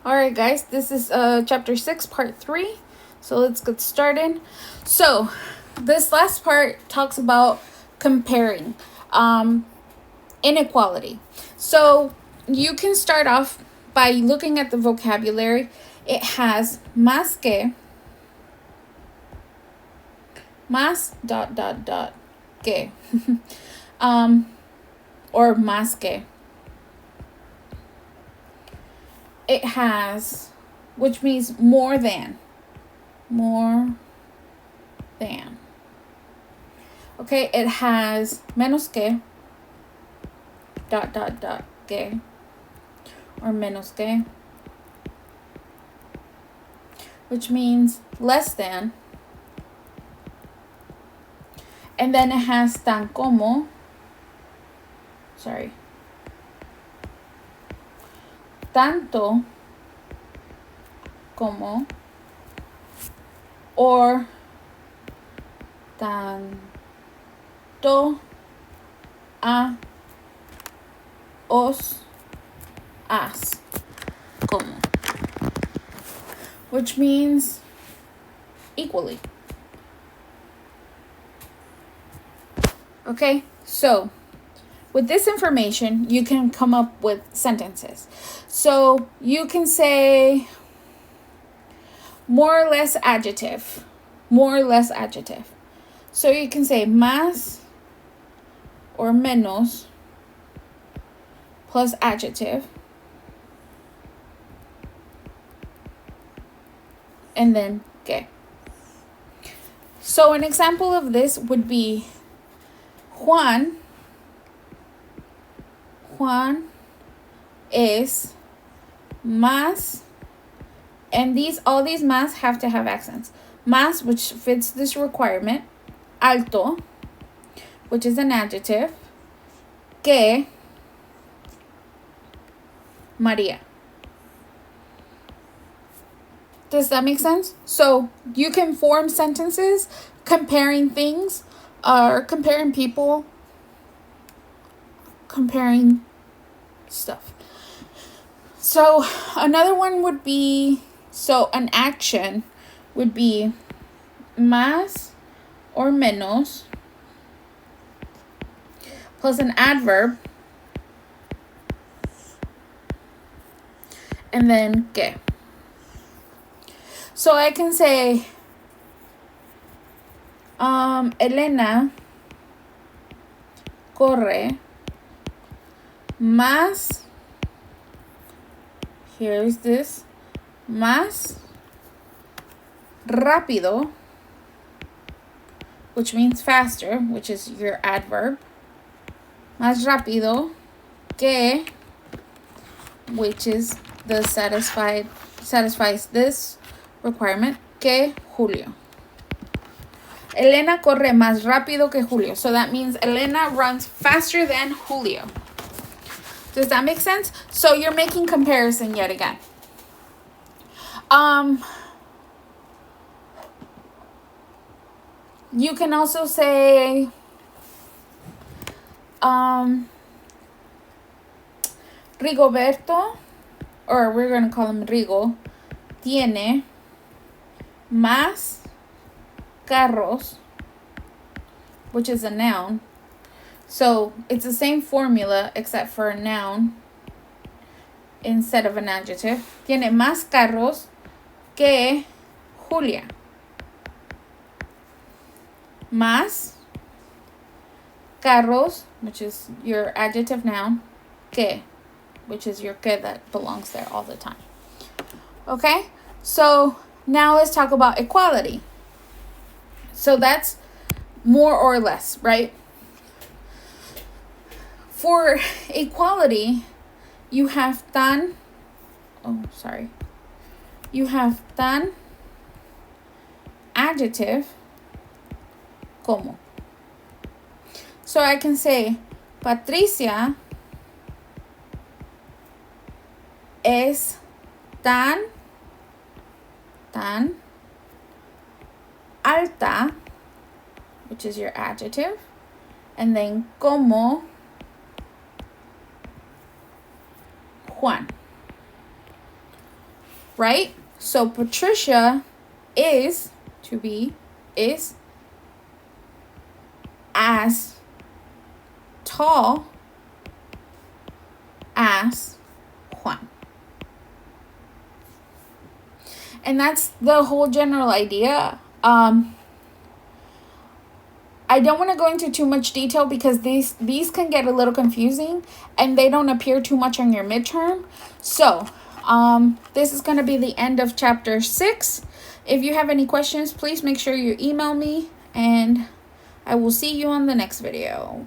Alright guys, this is chapter 6 part 3. So let's get started. So this last part talks about comparing inequality. So you can start off by looking at the vocabulary. It has más que or más que. It has, which means more than. Okay, it has menos que, que, or menos que, which means less than. And then it has tan como, tanto como, or tanto a os as como, which means equally. Okay, so with this information, you can come up with sentences. So you can say more or less adjective. So you can say más or menos plus adjective. And then que. So an example of this would be Juan is más, and all these más have to have accents. Más, which fits this requirement. Alto, which is an adjective. Que Maria. Does that make sense? So you can form sentences comparing things, or comparing people, comparing stuff. So another one would be, so an action would be más or menos plus an adverb and then que. So I can say Elena corre más, here is this, más rápido, which means faster, which is your adverb. Más rápido que, which is the satisfies this requirement, que Julio. Elena corre más rápido que Julio. So that means Elena runs faster than Julio. Does that make sense? So you're making comparison yet again. You can also say Rigoberto, or we're going to call him Rigo, tiene más carros, which is a noun. So it's the same formula except for a noun instead of an adjective. Tiene más carros que Julia. Más carros, which is your adjective noun, que, which is your que that belongs there all the time. Okay? So now let's talk about equality. So that's more or less, right? For equality, you have tan adjective como. So I can say Patricia es tan alta, which is your adjective, and then como Juan. right? So Patricia is as tall as Juan. And that's the whole general idea. I don't want to go into too much detail because these can get a little confusing and they don't appear too much on your midterm. So, this is going to be the end of chapter 6. If you have any questions, please make sure you email me, and I will see you on the next video.